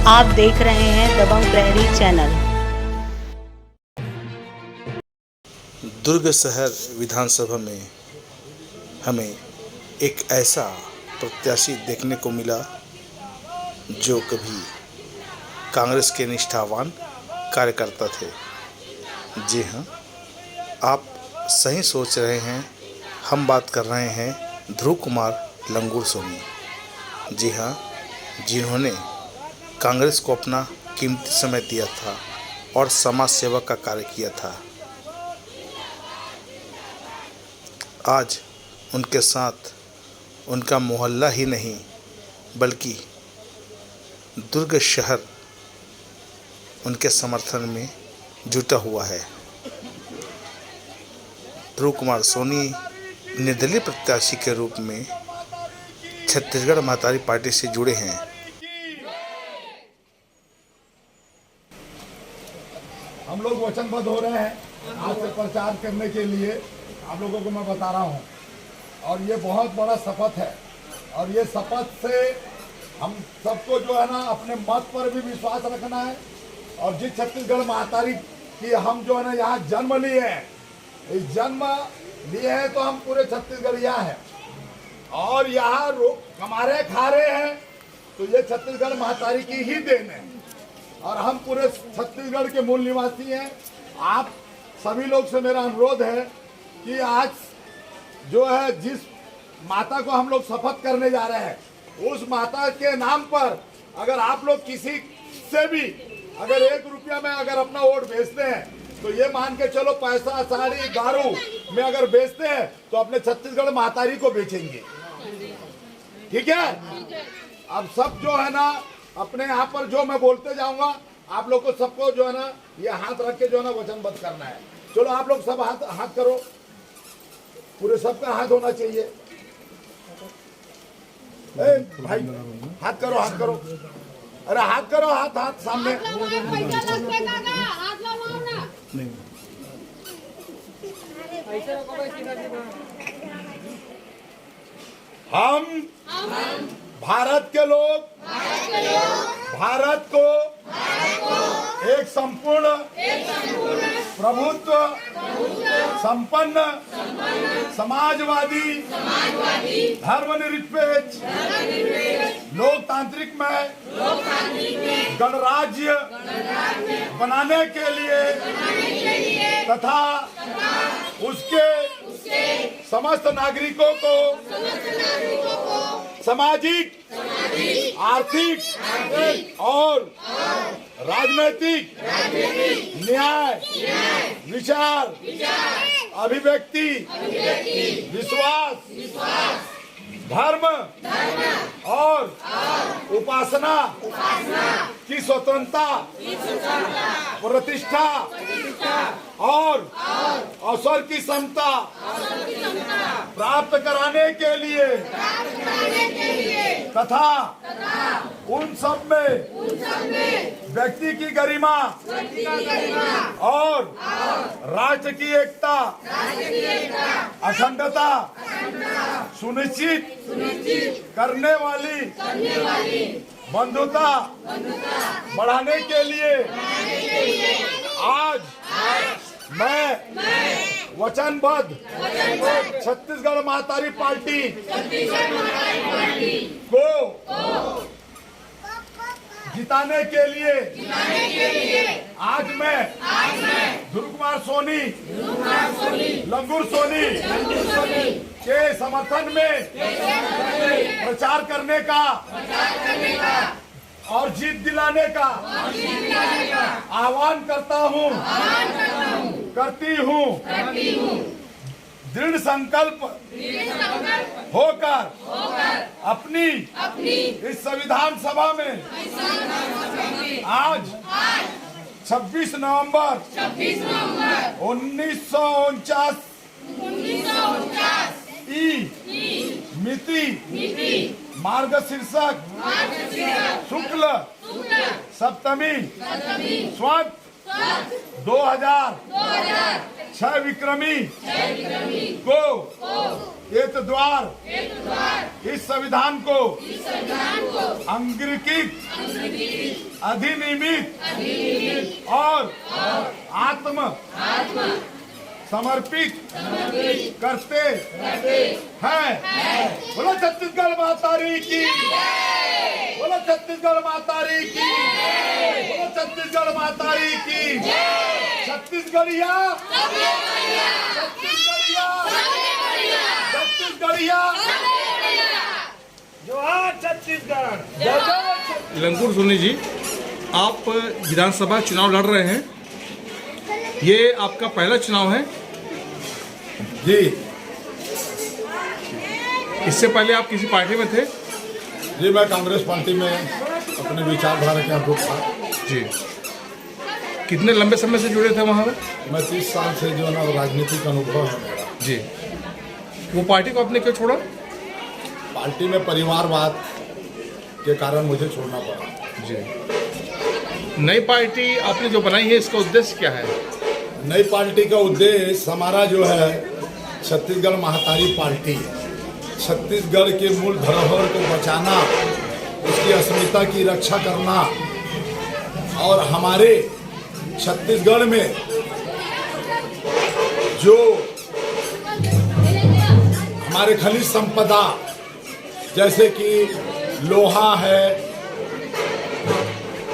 आप देख रहे हैं दबंग प्रहरी चैनल। दुर्ग शहर विधानसभा में हमें एक ऐसा प्रत्याशी देखने को मिला जो कभी कांग्रेस के निष्ठावान कार्यकर्ता थे। जी हाँ, आप सही सोच रहे हैं, हम बात कर रहे हैं ध्रुव कुमार लंगूर सोनी। जी हाँ, जिन्होंने कांग्रेस को अपना कीमती समय दिया था और समाज सेवा का कार्य किया था। आज उनके साथ उनका मोहल्ला ही नहीं बल्कि दुर्ग शहर उनके समर्थन में जुटा हुआ है। ध्रुव कुमार सोनी निर्दलीय प्रत्याशी के रूप में छत्तीसगढ़ महतारी पार्टी से जुड़े हैं। हम लोग वचनबद्ध हो रहे हैं आज से प्रचार करने के लिए। आप लोगों को मैं बता रहा हूं, और ये बहुत बड़ा शपथ है। और ये शपथ से हम सबको जो है ना अपने मत पर भी विश्वास रखना है। और जिस छत्तीसगढ़ महतारी की हम जो है ना यहाँ जन्म लिए हैं, इस जन्म लिए हैं तो हम पूरे छत्तीसगढ़ यहाँ हैं और यहाँ कमारे खा रहे हैं, तो ये छत्तीसगढ़ महतारी की ही देन है। और हम पूरे छत्तीसगढ़ के मूल निवासी हैं। आप सभी लोग से मेरा अनुरोध है कि आज जो है जिस माता को हम लोग शपथ करने जा रहे हैं, उस माता के नाम पर अगर आप लोग किसी से भी अगर 1 रुपया में अगर अपना वोट बेचते हैं, तो ये मान के चलो पैसा साड़ी दारू में अगर बेचते हैं तो अपने छत्तीसगढ़ महतारी को बेचेंगे। ठीक है? अब सब जो है ना अपने यहाँ पर जो मैं बोलते जाऊंगा, आप लोग को सबको जो है ना ये हाथ रख के जो है ना वचनबद्ध करना है। चलो आप लोग सब हाथ करो, पूरे सबका हाथ होना चाहिए। भाई हाथ करो, हाथ करो, अरे हाथ करो, हाथ सामने। हम भारत के लोग भारत को एक संपूर्ण प्रभुत्व संपन्न समाजवादी धर्मनिरपेक्ष लोकतांत्रिक में गणराज्य बनाने के लिए तथा उसके समस्त नागरिकों को सामाजिक, आर्थिक और राजनीतिक न्याय, विचार, अभिव्यक्ति, विश्वास, धर्म और उपासना की स्वतंत्रता, प्रतिष्ठा और अवसर की समता प्राप्त कराने के लिए तथा उन सब में व्यक्ति की गरिमा और राष्ट्र की एकता, अखंडता सुनिश्चित करने वाली बंधुता बढ़ाने के लिए आज मैं वचनबद्ध छत्तीसगढ़ महतारी पार्टी को जिताने के लिए आज मैं ध्रुव कुमार सोनी लंगूर सोनी के समर्थन में प्रचार करने का और जीत दिलाने का आह्वान करता हूँ, करती हूँ। दृढ़ संकल्प होकर अपनी इस संविधान सभा में आज 26 नवंबर 1949 मिति मार्गशीर्षक शुक्ल सप्तमी स्वत 2006 विक्रमी को ये हेतु द्वार इस संविधान को अंगीकृत अधिनियमित और आत्म समर्पित करते हैं। बोलो छत्तीसगढ़ मातारी की, बोलो छत्तीसगढ़ मातारी की, बोलो छत्तीसगढ़ मातारी की। छत्तीसगढ़िया छत्तीसगढ़िया छत्तीसगढ़िया जोहार छत्तीसगढ़। लंकुर सोनी जी, आप विधानसभा चुनाव लड़ रहे हैं, ये आपका पहला चुनाव है जी। इससे पहले आप किसी पार्टी में थे? जी, मैं कांग्रेस पार्टी में अपने विचारधारा के अनुरूप था जी। कितने लंबे समय से जुड़े थे वहाँ पर? मैं 30 साल से जो है ना राजनीतिक अनुभव है मेरा जी। वो पार्टी को आपने क्यों छोड़ा? पार्टी में परिवारवाद के कारण मुझे छोड़ना पड़ा जी। नई पार्टी आपने जो बनाई है, इसका उद्देश्य क्या है? नई पार्टी का उद्देश्य हमारा जो है छत्तीसगढ़ महातारी पार्टी है। छत्तीसगढ़ के मूल धरोहर को बचाना, उसकी अस्मिता की रक्षा करना और हमारे छत्तीसगढ़ में जो हमारे खनिज संपदा जैसे कि लोहा है,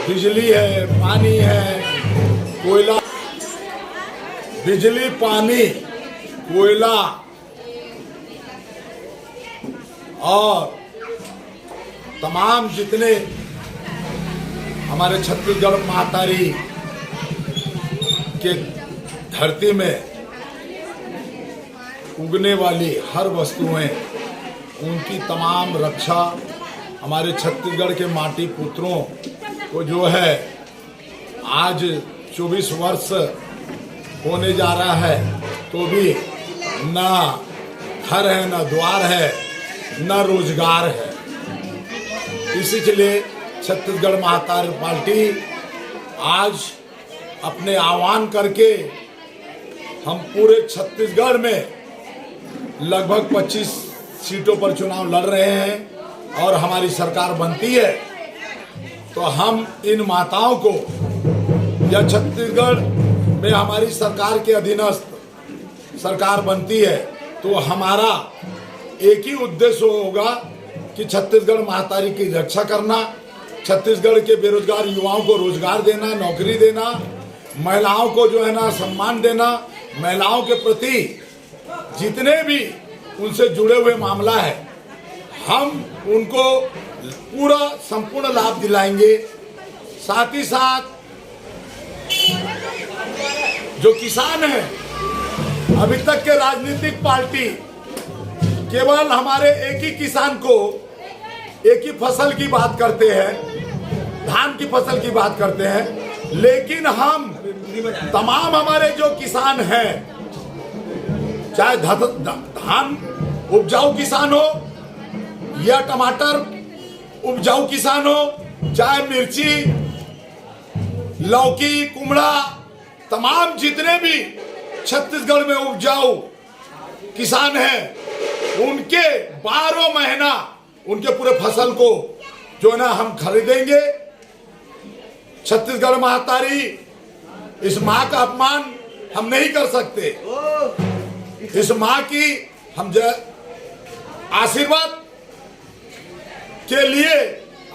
बिजली है, पानी है, कोयला, बिजली, पानी, कोयला और तमाम जितने हमारे छत्तीसगढ़ महातारी के धरती में उगने वाली हर वस्तुएं, उनकी तमाम रक्षा हमारे छत्तीसगढ़ के माटी पुत्रों को जो है आज 24 वर्ष होने जा रहा है तो भी ना घर है, ना द्वार है, ना रोजगार है। इसी के लिए छत्तीसगढ़ महातारी पार्टी आज अपने आह्वान करके हम पूरे छत्तीसगढ़ में लगभग 25 सीटों पर चुनाव लड़ रहे हैं और हमारी सरकार बनती है तो हम इन माताओं को, या छत्तीसगढ़ में हमारी सरकार के अधीनस्थ सरकार बनती है तो हमारा एक ही उद्देश्य होगा कि छत्तीसगढ़ महातारी की रक्षा करना, छत्तीसगढ़ के बेरोजगार युवाओं को रोजगार देना, नौकरी देना, महिलाओं को जो है ना सम्मान देना, महिलाओं के प्रति जितने भी उनसे जुड़े हुए मामला है हम उनको पूरा संपूर्ण लाभ दिलाएंगे। साथ ही साथ जो किसान हैं, अभी तक के राजनीतिक पार्टी केवल हमारे एक ही किसान को एक ही फसल की बात करते हैं, धान की फसल की बात करते हैं, लेकिन हम तमाम हमारे जो किसान हैं, चाहे धान उपजाऊ किसान हो या टमाटर उपजाऊ किसान हो, चाहे मिर्ची, लौकी, कुमड़ा, तमाम जितने भी छत्तीसगढ़ में उपजाऊ किसान हैं, उनके 12 महीना उनके पूरे फसल को जो है ना हम खरीदेंगे। छत्तीसगढ़ महातारी इस माँ का अपमान हम नहीं कर सकते। इस माँ की हम आशीर्वाद के लिए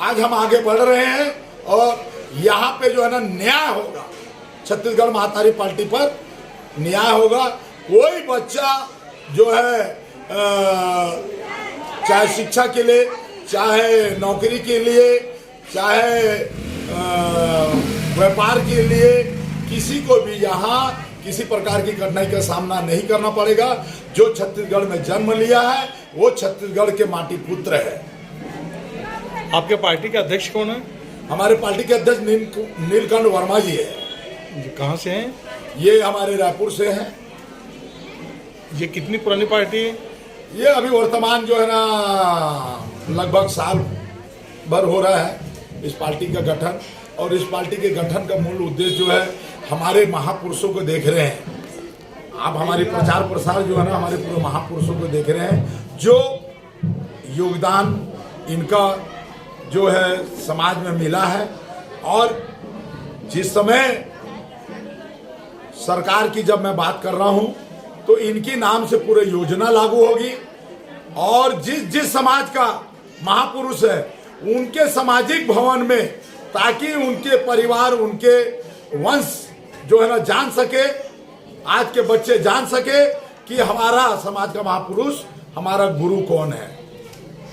आज हम आगे बढ़ रहे हैं और यहाँ पे जो है ना न्याय होगा, छत्तीसगढ़ महातारी पार्टी पर न्याय होगा। कोई बच्चा जो है चाहे शिक्षा के लिए, चाहे नौकरी के लिए, चाहे व्यापार के लिए, किसी को भी यहाँ किसी प्रकार की कठिनाई का सामना नहीं करना पड़ेगा। जो छत्तीसगढ़ में जन्म लिया है वो छत्तीसगढ़ के माटी पुत्र है। आपके पार्टी के अध्यक्ष कौन है? हमारे पार्टी के अध्यक्ष नीलकंठ वर्मा जी है। कहाँ से हैं? ये हमारे रायपुर से हैं। ये कितनी पुरानी पार्टी है? ये अभी वर्तमान जो है ना लगभग साल भर हो रहा है इस पार्टी का गठन, और इस पार्टी के गठन का मूल उद्देश्य जो है हमारे महापुरुषों को देख रहे हैं। आप हमारी प्रचार प्रसार जो है ना हमारे पूरे महापुरुषों को देख रहे हैं, जो योगदान इनका जो है समाज में मिला है। और जिस समय सरकार की जब मैं बात कर रहा हूं तो इनकी नाम से पूरे योजना लागू होगी, और जिस समाज का महापुरुष है उनके सामाजिक भवन में, ताकि उनके परिवार, उनके वंश जो है ना जान सके, आज के बच्चे जान सके कि हमारा समाज का महापुरुष, हमारा गुरु कौन है।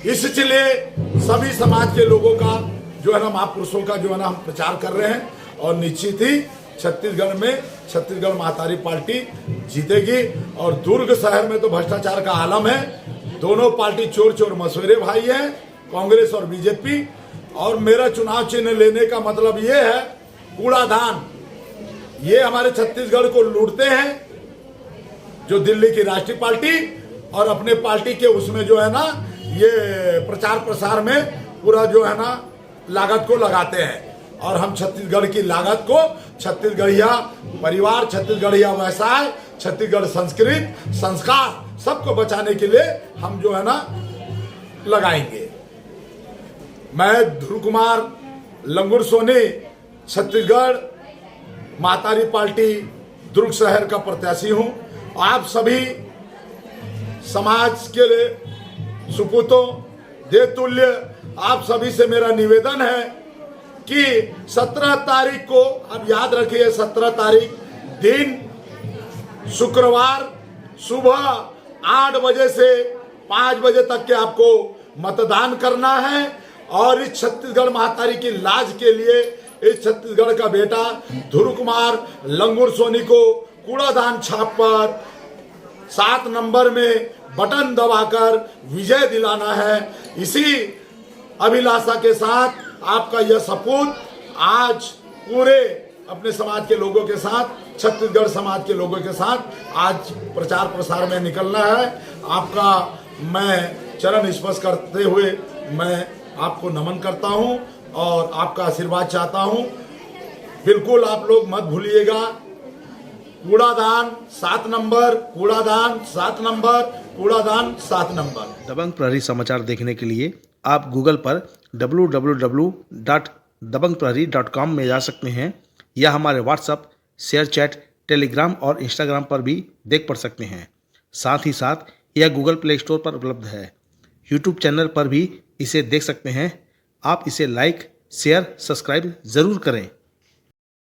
इसलिए सभी समाज के लोगों का जो है ना महापुरुषों का जो है ना हम प्रचार कर रहे हैं, और निश्चित ही छत्तीसगढ़ में छत्तीसगढ़ महातारी पार्टी जीतेगी। और दुर्ग शहर में तो भ्रष्टाचार का आलम है, दोनों पार्टी चोर चोर मसवेरे भाई हैं, कांग्रेस और बीजेपी। और मेरा चुनाव चिन्ह लेने का मतलब ये है, कूड़ादान, ये हमारे छत्तीसगढ़ को लूटते हैं जो दिल्ली की राष्ट्रीय पार्टी, और अपने पार्टी के उसमें जो है ना ये प्रचार प्रसार में पूरा जो है ना लागत को लगाते हैं। और हम छत्तीसगढ़ की लागत को, छत्तीसगढ़िया परिवार, छत्तीसगढ़िया व्यवसाय, छत्तीसगढ़ संस्कृति संस्कार सबको बचाने के लिए हम जो है ना लगाएंगे। मैं ध्रुव कुमार लंगुर सोनी, छत्तीसगढ़ महातारी पार्टी दुर्ग शहर का प्रत्याशी हूं। आप सभी समाज के सुपूतों, देवतुल्य, आप सभी से मेरा निवेदन है कि 17 तारीख को, अब याद रखिए 17 तारीख दिन शुक्रवार सुबह 8 बजे से 5 बजे तक के आपको मतदान करना है। और इस छत्तीसगढ़ महातारी की लाज के लिए इस छत्तीसगढ़ का बेटा ध्रुव कुमार लंगुर सोनी को कूड़ादान छाप पर 7 नंबर में बटन दबाकर विजय दिलाना है। इसी अभिलाषा के साथ आपका यह सपूत आज पूरे अपने समाज के लोगों के साथ, छत्तीसगढ़ समाज के लोगों के साथ आज प्रचार प्रसार में निकलना है। आपका मैं चरण स्पर्श करते हुए मैं आपको नमन करता हूं और आपका आशीर्वाद चाहता हूं। बिल्कुल आप लोग मत भूलिएगा, कूड़ादान 7 नंबर, कूड़ादान 7 नंबर, कूड़ादान 7 नंबर। दबंग प्रहरी समाचार देखने के लिए आप गूगल पर www.dabangprahari.com में जा सकते हैं, या हमारे व्हाट्सएप, शेयर चैट, टेलीग्राम और इंस्टाग्राम पर भी देख पढ़ सकते हैं। साथ ही साथ यह गूगल प्ले स्टोर पर उपलब्ध है। यूट्यूब चैनल पर भी इसे देख सकते हैं। आप इसे लाइक, शेयर, सब्सक्राइब ज़रूर करें।